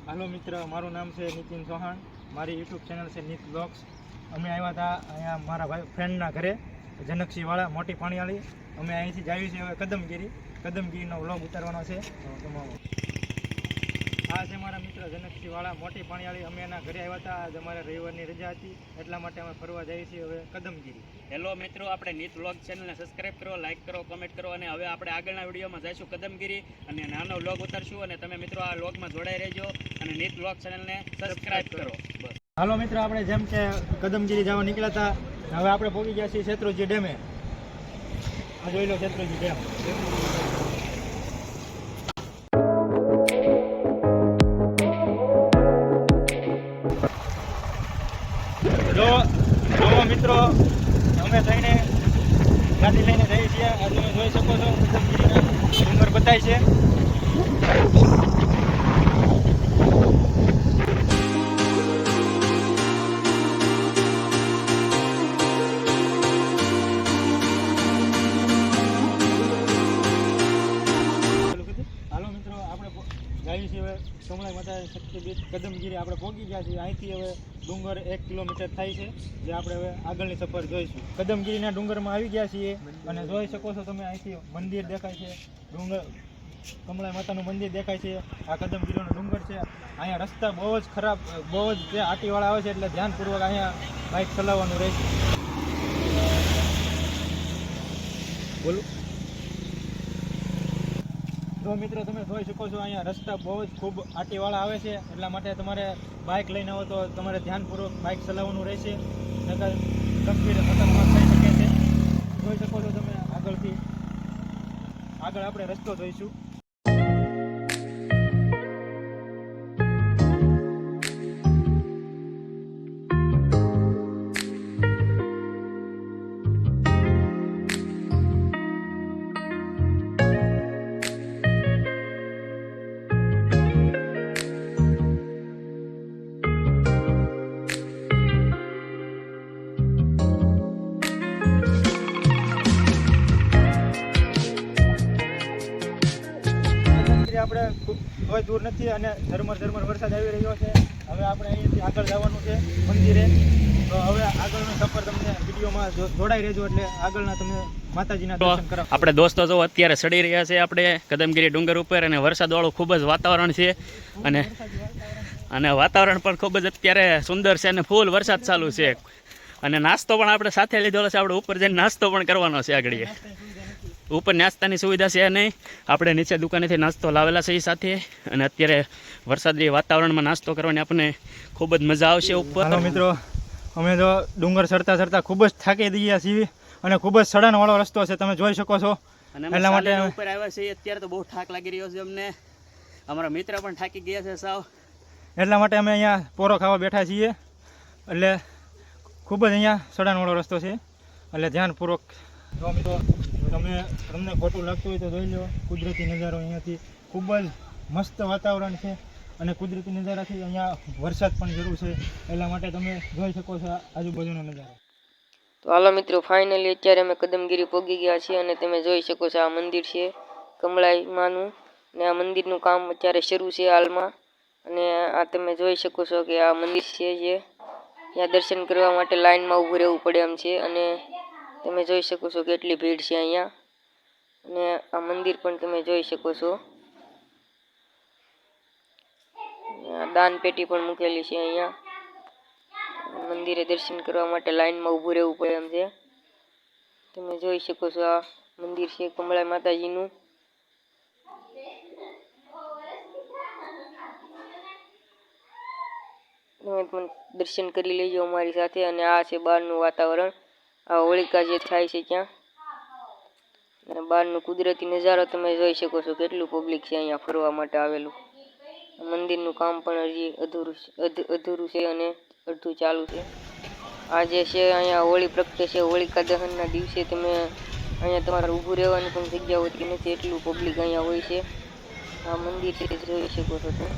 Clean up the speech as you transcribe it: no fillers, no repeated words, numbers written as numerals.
હાલો મિત્ર, મારું નામ છે નીતિન ચૌહાણ. મારી યુટ્યુબ ચેનલ છે નીત બ્લોગ્સ. અમે આવ્યા હતા અહીંયા મારા ભાઈ ફ્રેન્ડના ઘરે, જનકસિંહવાળા, મોટી પાણીવાળી. અમે અહીંથી જઈએ છીએ હવે કદમગીરીનો વ્લોગ ઉતારવાનો છે. આ છે મારા મિત્ર જનકસિંહવાળા, મોટી પાણીવાળી. અમે એના ઘરે આવ્યા હતા. આજ અમારે રવિવારની રજા હતી, એટલા માટે અમે ફરવા જઈએ છીએ હવે કદમગીરી. હેલો મિત્રો, આપણે નીત વ્લોગ ચેનલને સબસ્ક્રાઇબ કરો, લાઇક કરો, કમેન્ટ કરો. અને હવે આપણે આગળના વિડીયોમાં જઈશું કદમગીરી અને નાનો વ્લોગ ઉતારશું. અને તમે મિત્રો આ વ્લોગમાં જોડાઈ રહેજો અને નીત વ્લોગ ચેનલને સબસ્ક્રાઇબ કરો. બસ. હાલો મિત્રો, આપણે જેમ કે કદમગીરી જવા નીકળ્યા હતા, હવે આપણે પહોંચી ગયા છીએ શેત્રુંજી ડેમે. આ જોઈ લો શેત્રુંજી ડેમ. જો મિત્રો, અમે થઈને ગાડી લઈને જઈએ છીએ. આ તમે જોઈ શકો છો, કદમગીરીના ડુંગર બતાય છે. હાલો મિત્રો, આપણે જઈએ છીએ હવે કમળા માતા શક્તિપીઠ કદમગીરી. આપણે પહોંચી ગયા છીએ. અહીંથી હવે ડુંગર 1 કિલોમીટર થાય છે, જે આપણે હવે આગળની સફર જોઈશું. કદમગીરીના ડુંગરમાં આવી ગયા છીએ અને જોઈ શકો છો તમે, અહીંથી મંદિર દેખાય છે. ડુંગર કમળા માતાનું મંદિર દેખાય છે. આ કદમગીરીનો ડુંગર છે. અહીંયા રસ્તા બહુ જ ખરાબ, બહુ જ જે આટીવાળા આવે છે, એટલે ધ્યાનપૂર્વક અહીંયા બાઇક ચલાવવાનું રહેશે. બોલું જો મિત્રો, તમે જોઈ શકો છો, અહીંયા રસ્તા બહુ જ ખૂબ આટીવાળા આવે છે, એટલા માટે તમારે બાઇક લઈને આવો તો તમારે ધ્યાનપૂર્વક બાઇક ચલાવવાનું રહેશે, નકર ગંભીર ખતરનાક થઈ શકે છે. જોઈ શકો છો તમે, આગળ આપણે રસ્તો જોઈશું. આપણે કોઈ દૂર નથી અને ઝરમર વરસાદ આવી રહ્યો છે. હવે આપણે અહીંયાથી આગળ જવાનું છે મંદિરે. તો હવે આગળનો સફર તમને વિડીયોમાં જોડાઈ રહેજો, એટલે આગળના તમને માતાજીના દર્શન કરાવો. આપણે દોસ્તો જો અત્યારે ચડી રહ્યા છે આપણે કદમગીરી ડુંગર ઉપર, અને વરસાદવાળું ખૂબ જ વાતાવરણ છે. અને વાતાવરણ પણ ખૂબ જ અત્યારે સુંદર છે અને ફૂલ વરસાદ ચાલુ છે. અને નાસ્તો પણ આપણે સાથે લીધેલો છે. આપણે ઉપર જઈને નાસ્તો પણ કરવાનો છે. આગળ ઉપર નાસ્તાની સુવિધા છે નહીં, આપણે નીચે દુકાનેથી નાસ્તો લાવેલા છે એ સાથે. અને અત્યારે વરસાદી વાતાવરણમાં નાસ્તો કરવાની આપણને ખૂબ જ મજા આવશે. ઉપર હાલો મિત્રો, અમે તો ડુંગર ચડતા ખૂબ જ થાકી ગયા છીએ અને ખૂબ જ સડનવાળો રસ્તો છે, તમે જોઈ શકો છો. એટલા માટે ઉપર આવ્યા છીએ. અત્યારે તો બહુ થાક લાગી રહ્યો છે અમને. અમારા મિત્ર પણ થાકી ગયા છે સાવ, એટલા માટે અમે અહીંયા પોરો ખાવા બેઠા છીએ. એટલે ખૂબ જ અહીંયા સડનવાળો રસ્તો છે, એટલે ધ્યાનપૂર્વક જો મિત્રો. તમને ખોટું લાગતું હોય તો જોઈ લો, કુદરતી નજારો અહીંયાથી ખૂબ જ મસ્ત વાતાવરણ છે. અને કુદરતી નજારાથી અહીંયા વરસાદ પણ જરૂર છે, એટલા માટે તમે જોઈ શકો છો આજુબાજુનો નજારો. તો હાલો મિત્રો, ફાઇનલી અત્યારે અમે કદમગીરી પહોંચી ગયા છીએ અને તમે જોઈ શકો છો આ મંદિર છે કમળાઈ માનું. ને આ મંદિરનું કામ અત્યારે શરૂ છે હાલમાં. અને આ તમે જોઈ શકો છો કે આ મંદિર છે, જે ત્યાં દર્શન કરવા માટે લાઈનમાં ઊભું રહેવું પડે એમ છે. અને તમે જોઈ શકો છો કેટલી ભીડ છે અહીંયા. અને આ મંદિર પણ તમે જોઈ શકો છો. દાન પેટી પણ મૂકેલી છે અહીંયા. મંદિરે દર્શન કરવા માટે લાઈનમાં ઊભું રહેવું પડે એમ છે. તમે જોઈ શકો છો આ મંદિર છે કમળા માતાજીનું. તમે પણ દર્શન કરી લેજો અમારી સાથે. અને આ છે બહારનું વાતાવરણ. આ હોળિકા જે થાય છે ત્યાં, અને બહારનો કુદરતી નજારો તમે જોઈ શકો છો. કેટલું પબ્લિક છે અહીંયા ફરવા માટે આવેલું. મંદિરનું કામ પણ હજી અધૂરું છે અને અડધું ચાલુ છે. આ જે છે અહીંયા હોળી પ્રગટે છે. હોળિકા દહનના દિવસે તમે અહીંયા તમારે ઊભું રહેવાની પણ જગ્યા હોતી નથી, એટલું પબ્લિક અહીંયા હોય છે. આ મંદિર જોઈ શકો છો તમે.